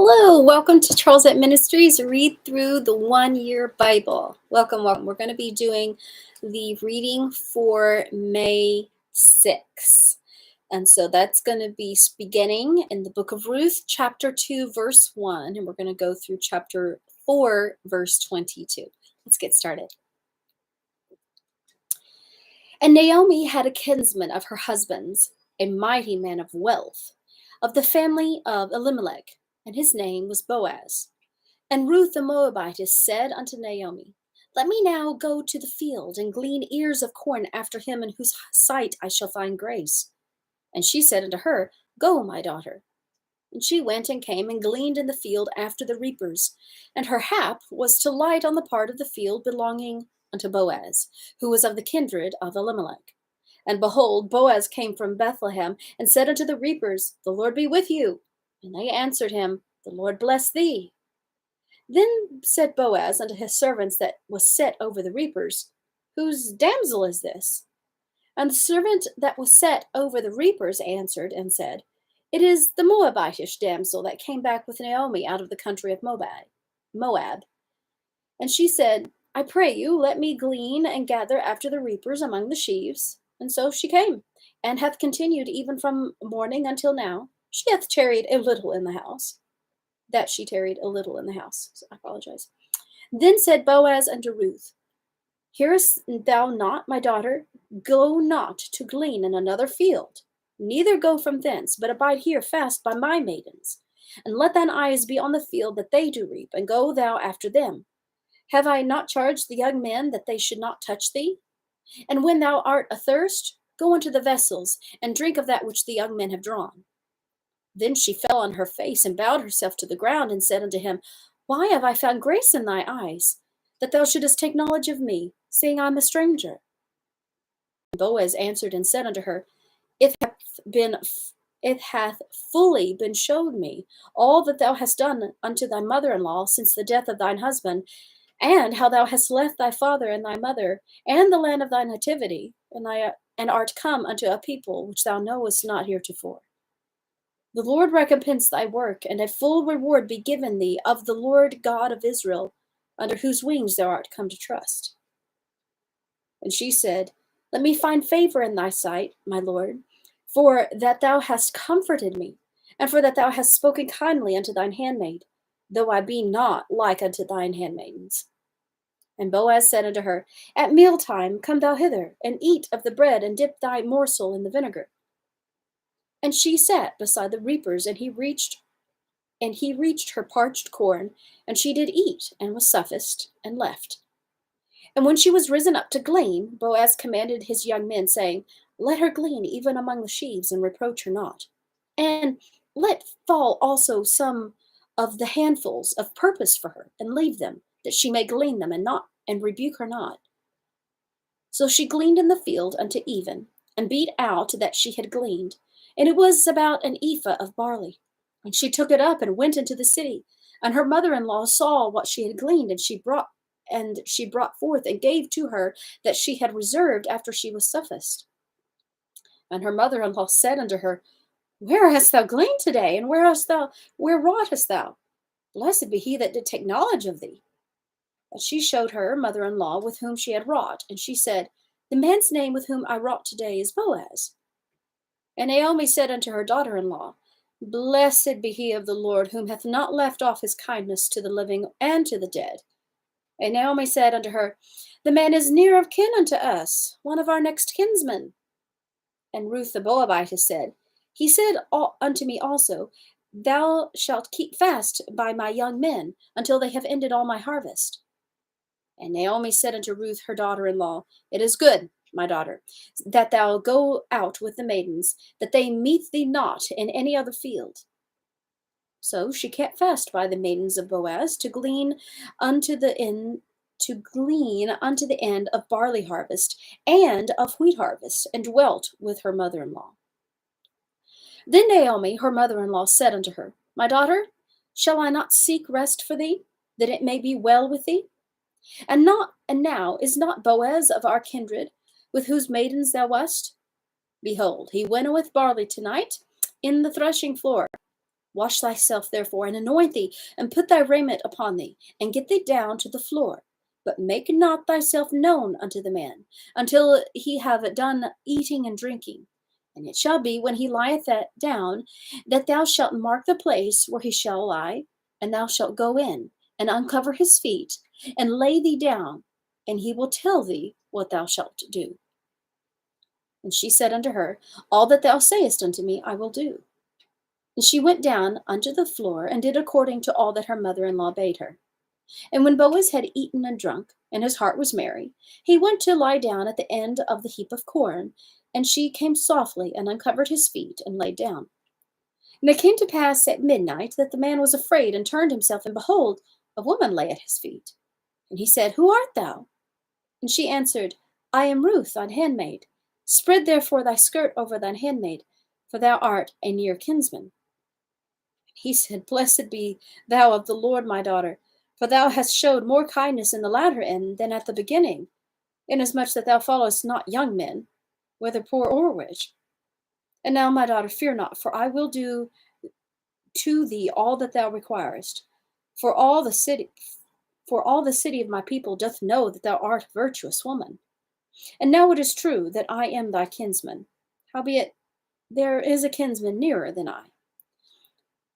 Hello, welcome to Charlesette Ministries. Read through the 1-year Bible. Welcome. We're going to be doing the reading for May 6th. And so that's going to be beginning in the book of Ruth, chapter 2, verse 1. And we're going to go through chapter 4, verse 22. Let's get started. And Naomi had a kinsman of her husband's, a mighty man of wealth, of the family of Elimelech, and his name was Boaz. And Ruth the Moabitess said unto Naomi, Let me now go to the field and glean ears of corn after him in whose sight I shall find grace. And she said unto her, Go, my daughter. And she went and came and gleaned in the field after the reapers. And her hap was to light on the part of the field belonging unto Boaz, who was of the kindred of Elimelech. And behold, Boaz came from Bethlehem, and said unto the reapers, The Lord be with you. And they answered him, The Lord bless thee. Then said Boaz unto his servants that was set over the reapers, Whose damsel is this? And the servant that was set over the reapers answered and said, It is the Moabitish damsel that came back with Naomi out of the country of Moab. And she said, I pray you, let me glean and gather after the reapers among the sheaves. And so she came, and hath continued even from morning until now. She hath tarried a little in the house. That she tarried a little in the house. So I apologize. Then said Boaz unto Ruth, Hearest thou not, my daughter? Go not to glean in another field, neither go from thence, but abide here fast by my maidens. And let thine eyes be on the field that they do reap, and go thou after them. Have I not charged the young men that they should not touch thee? And when thou art athirst, go unto the vessels, and drink of that which the young men have drawn. Then she fell on her face, and bowed herself to the ground, and said unto him, Why have I found grace in thy eyes, that thou shouldest take knowledge of me, seeing I am a stranger? And Boaz answered and said unto her, It hath fully been showed me all that thou hast done unto thy mother-in-law since the death of thine husband, and how thou hast left thy father and thy mother, and the land of thy nativity, and art come unto a people which thou knowest not heretofore. The Lord recompense thy work, and a full reward be given thee of the Lord God of Israel, under whose wings thou art come to trust. And she said, Let me find favor in thy sight, my Lord, for that thou hast comforted me, and for that thou hast spoken kindly unto thine handmaid, though I be not like unto thine handmaidens. And Boaz said unto her, At mealtime come thou hither, and eat of the bread, and dip thy morsel in the vinegar. And she sat beside the reapers, and he reached her parched corn, and she did eat, and was sufficed, and left. And when she was risen up to glean, Boaz commanded his young men, saying, Let her glean even among the sheaves, and reproach her not. And let fall also some of the handfuls of purpose for her, and leave them, that she may glean them, and rebuke her not. So she gleaned in the field unto even, and beat out that she had gleaned, and it was about an ephah of barley. And she took it up and went into the city. And her mother-in-law saw what she had gleaned, and she brought forth and gave to her that she had reserved after she was sufficed. And her mother-in-law said unto her, Where hast thou gleaned today, and where wroughtest thou? Blessed be he that did take knowledge of thee. And she showed her mother-in-law with whom she had wrought, and she said, The man's name with whom I wrought today is Boaz. And Naomi said unto her daughter-in-law, Blessed be he of the Lord, whom hath not left off his kindness to the living and to the dead. And Naomi said unto her, The man is near of kin unto us, one of our next kinsmen. And Ruth the Moabitess said, He said unto me also, Thou shalt keep fast by my young men, until they have ended all my harvest. And Naomi said unto Ruth her daughter-in-law, It is good, my daughter, that thou go out with the maidens, that they meet thee not in any other field. So she kept fast by the maidens of Boaz to glean unto the end of barley harvest and of wheat harvest, and dwelt with her mother-in-law. Then Naomi, her mother-in-law, said unto her, My daughter, shall I not seek rest for thee, that it may be well with thee? And now is not Boaz of our kindred, with whose maidens thou wast? Behold, he winnoweth barley tonight in the threshing floor. Wash thyself therefore, and anoint thee, and put thy raiment upon thee, and get thee down to the floor. But make not thyself known unto the man, until he have done eating and drinking. And it shall be, when he lieth down, that thou shalt mark the place where he shall lie, and thou shalt go in, and uncover his feet, and lay thee down, and he will tell thee what thou shalt do. And she said unto her, All that thou sayest unto me I will do. And she went down unto the floor, and did according to all that her mother-in-law bade her. And when Boaz had eaten and drunk, and his heart was merry, he went to lie down at the end of the heap of corn, and she came softly, and uncovered his feet, and laid down. And it came to pass at midnight that the man was afraid, and turned himself, and behold, a woman lay at his feet. And he said, Who art thou? And she answered, I am Ruth, thine handmaid. Spread therefore thy skirt over thine handmaid, for thou art a near kinsman. He said, Blessed be thou of the Lord, my daughter, for thou hast showed more kindness in the latter end than at the beginning, inasmuch that thou followest not young men, whether poor or rich. And now, my daughter, fear not, for I will do to thee all that thou requirest. For all the city of my people doth know that thou art a virtuous woman. And now it is true that I am thy kinsman, howbeit there is a kinsman nearer than I.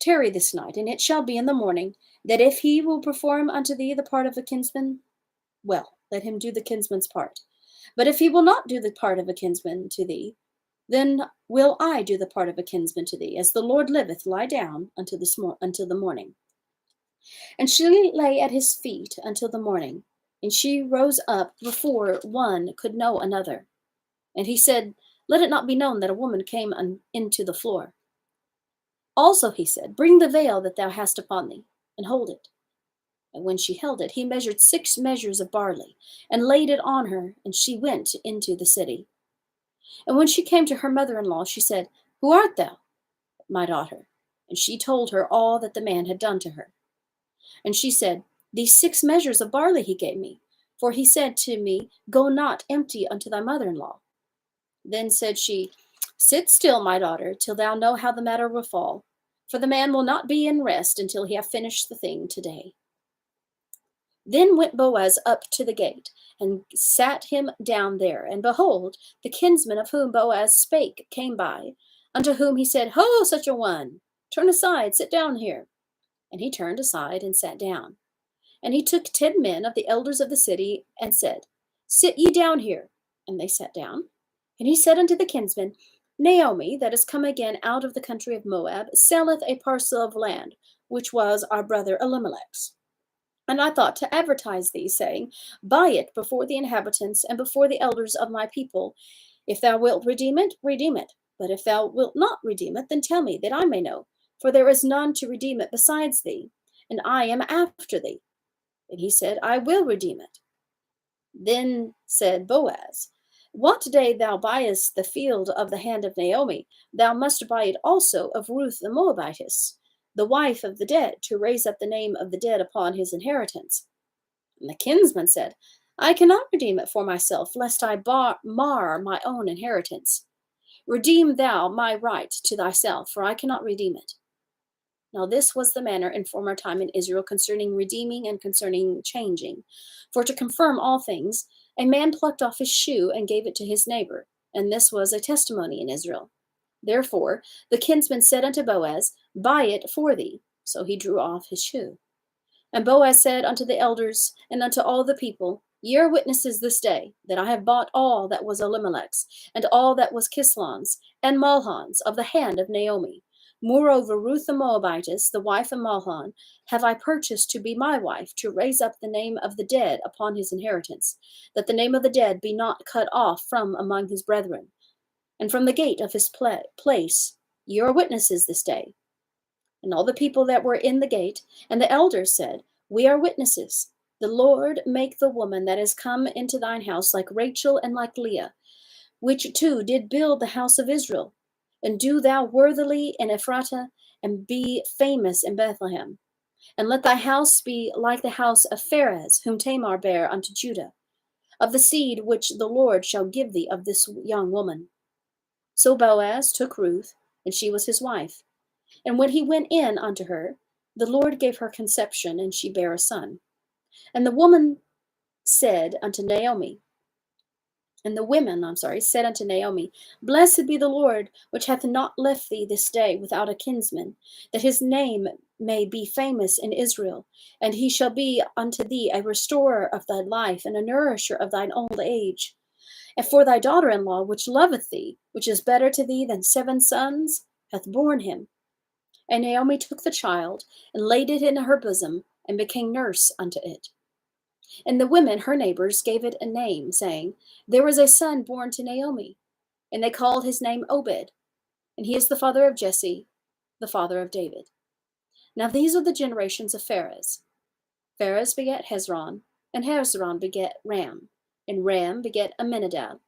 Tarry this night, and it shall be in the morning, that if he will perform unto thee the part of a kinsman, well, let him do the kinsman's part. But if he will not do the part of a kinsman to thee, then will I do the part of a kinsman to thee. As the Lord liveth, lie down until the morning. And she lay at his feet until the morning, and she rose up before one could know another. And he said, Let it not be known that a woman came into the floor. Also he said, Bring the veil that thou hast upon thee, and hold it. And when she held it, he measured 6 measures of barley, and laid it on her, and she went into the city. And when she came to her mother-in-law, she said, Who art thou? My daughter. And she told her all that the man had done to her. And she said, These 6 measures of barley he gave me, for he said to me, Go not empty unto thy mother-in-law. Then said she, Sit still, my daughter, till thou know how the matter will fall, for the man will not be in rest until he have finished the thing today. Then went Boaz up to the gate, and sat him down there. And behold, the kinsman of whom Boaz spake came by, unto whom he said, Ho, such a one! Turn aside, sit down here. And he turned aside and sat down. And he took 10 men of the elders of the city, and said, Sit ye down here. And they sat down. And he said unto the kinsman, Naomi, that is come again out of the country of Moab, selleth a parcel of land, which was our brother Elimelech's. And I thought to advertise thee, saying, Buy it before the inhabitants and before the elders of my people. If thou wilt redeem it, redeem it. But if thou wilt not redeem it, then tell me, that I may know. For there is none to redeem it besides thee, and I am after thee. And he said, I will redeem it. Then said Boaz, What day thou buyest the field of the hand of Naomi, thou must buy it also of Ruth the Moabitess, the wife of the dead, to raise up the name of the dead upon his inheritance. And the kinsman said, I cannot redeem it for myself, lest I mar my own inheritance. Redeem thou my right to thyself, for I cannot redeem it. Now this was the manner in former time in Israel concerning redeeming and concerning changing. For to confirm all things, a man plucked off his shoe and gave it to his neighbor, and this was a testimony in Israel. Therefore the kinsman said unto Boaz, Buy it for thee. So he drew off his shoe. And Boaz said unto the elders and unto all the people, Ye are witnesses this day, that I have bought all that was Elimelech's, and all that was Kislon's, and Mahlon's, of the hand of Naomi. Moreover, Ruth the Moabitess, the wife of Mahlon, have I purchased to be my wife, to raise up the name of the dead upon his inheritance, that the name of the dead be not cut off from among his brethren. And from the gate of his place, ye are witnesses this day. And all the people that were in the gate, and the elders said, We are witnesses. The Lord make the woman that is come into thine house like Rachel and like Leah, which two did build the house of Israel. And do thou worthily in Ephratah, and be famous in Bethlehem. And let thy house be like the house of Pharez, whom Tamar bare unto Judah, of the seed which the Lord shall give thee of this young woman. So Boaz took Ruth, and she was his wife. And when he went in unto her, the Lord gave her conception, and she bare a son. And the woman said unto Naomi, And the women, said unto Naomi, Blessed be the Lord, which hath not left thee this day without a kinsman, that his name may be famous in Israel, and he shall be unto thee a restorer of thy life, and a nourisher of thine old age. And for thy daughter-in-law, which loveth thee, which is better to thee than 7 sons, hath borne him. And Naomi took the child, and laid it in her bosom, and became nurse unto it. And the women, her neighbors, gave it a name, saying, There was a son born to Naomi. And they called his name Obed. And he is the father of Jesse, the father of David. Now these are the generations of Pharez. Pharez begat Hezron, and Hezron begat Ram. And Ram begat Amminadab.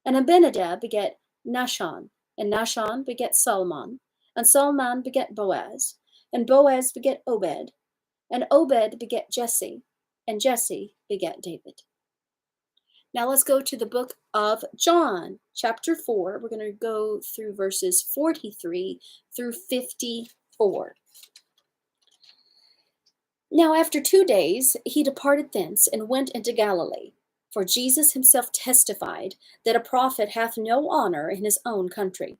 And Amminadab begat Nahshon. And Nahshon begat Salmon. And Salmon begat Boaz. And Boaz begat Obed. And Obed begat Jesse. And Jesse begat David. Now let's go to the book of John, chapter 4. We're going to go through verses 43 through 54. Now after 2 days he departed thence and went into Galilee. For Jesus himself testified that a prophet hath no honor in his own country.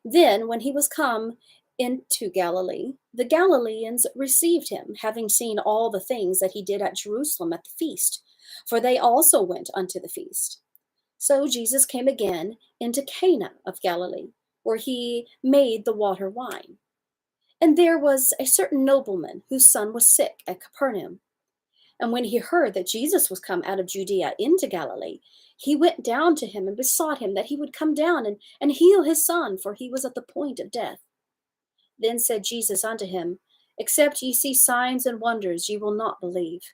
Then when he was come into Galilee, the Galileans received him, having seen all the things that he did at Jerusalem at the feast, for they also went unto the feast. So Jesus came again into Cana of Galilee, where he made the water wine. And there was a certain nobleman whose son was sick at Capernaum. And when he heard that Jesus was come out of Judea into Galilee, he went down to him and besought him that he would come down and heal his son, for he was at the point of death. Then said Jesus unto him, Except ye see signs and wonders, ye will not believe.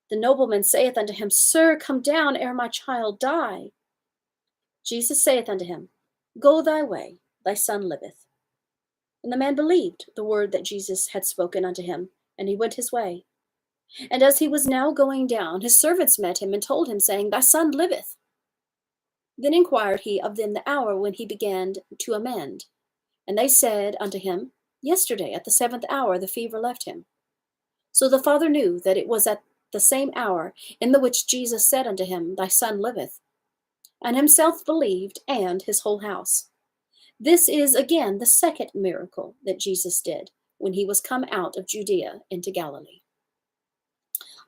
The nobleman saith unto him, Sir, come down ere my child die. Jesus saith unto him, Go thy way, thy son liveth. And the man believed the word that Jesus had spoken unto him, and he went his way. And as he was now going down, his servants met him and told him, saying, Thy son liveth. Then inquired he of them the hour when he began to amend. And they said unto him, Yesterday at the 7th hour the fever left him. So the father knew that it was at the same hour in the which Jesus said unto him, Thy son liveth. And himself believed, and his whole house. This is again the second miracle that Jesus did when he was come out of Judea into Galilee.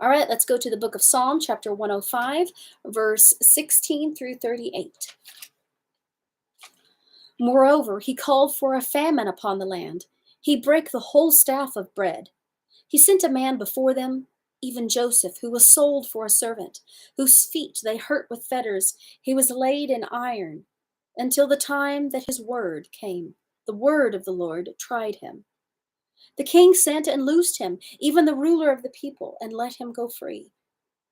All right, let's go to the book of Psalm, chapter 105, verse 16 through 38. Moreover, he called for a famine upon the land. He brake the whole staff of bread. He sent a man before them, even Joseph, who was sold for a servant, whose feet they hurt with fetters. He was laid in iron, until the time that his word came. The word of the Lord tried him. The king sent and loosed him, even the ruler of the people, and let him go free.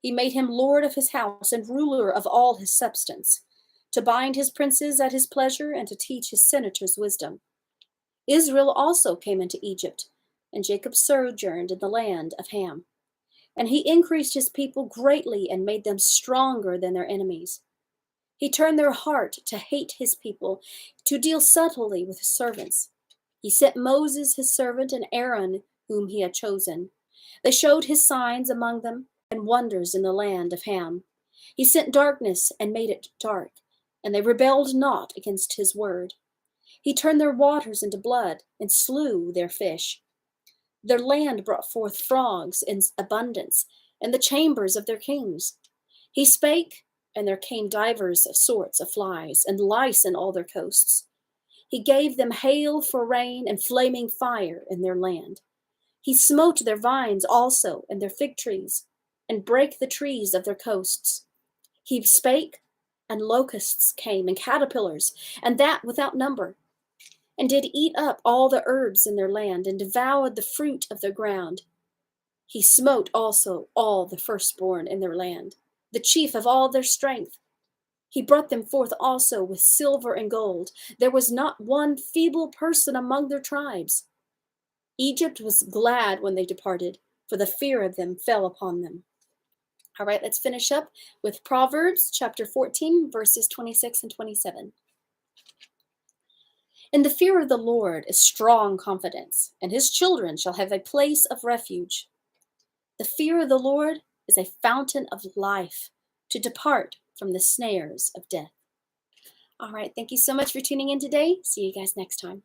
He made him lord of his house and ruler of all his substance, to bind his princes at his pleasure and to teach his senators wisdom. Israel also came into Egypt, and Jacob sojourned in the land of Ham. And he increased his people greatly and made them stronger than their enemies. He turned their heart to hate his people, to deal subtly with his servants. He sent Moses his servant and Aaron, whom he had chosen. They showed his signs among them and wonders in the land of Ham. He sent darkness and made it dark, and they rebelled not against his word. He turned their waters into blood and slew their fish. Their land brought forth frogs in abundance, and the chambers of their kings. He spake, and there came divers sorts of flies, and lice in all their coasts. He gave them hail for rain, and flaming fire in their land. He smote their vines also, and their fig trees, and brake the trees of their coasts. He spake, and locusts came, and caterpillars, and that without number, and did eat up all the herbs in their land, and devoured the fruit of their ground. He smote also all the firstborn in their land, the chief of all their strength. He brought them forth also with silver and gold. There was not one feeble person among their tribes. Egypt was glad when they departed, for the fear of them fell upon them. All right, let's finish up with Proverbs chapter 14, verses 26 and 27. In the fear of the Lord is strong confidence, and his children shall have a place of refuge. The fear of the Lord is a fountain of life to depart from the snares of death. All right, thank you so much for tuning in today. See you guys next time.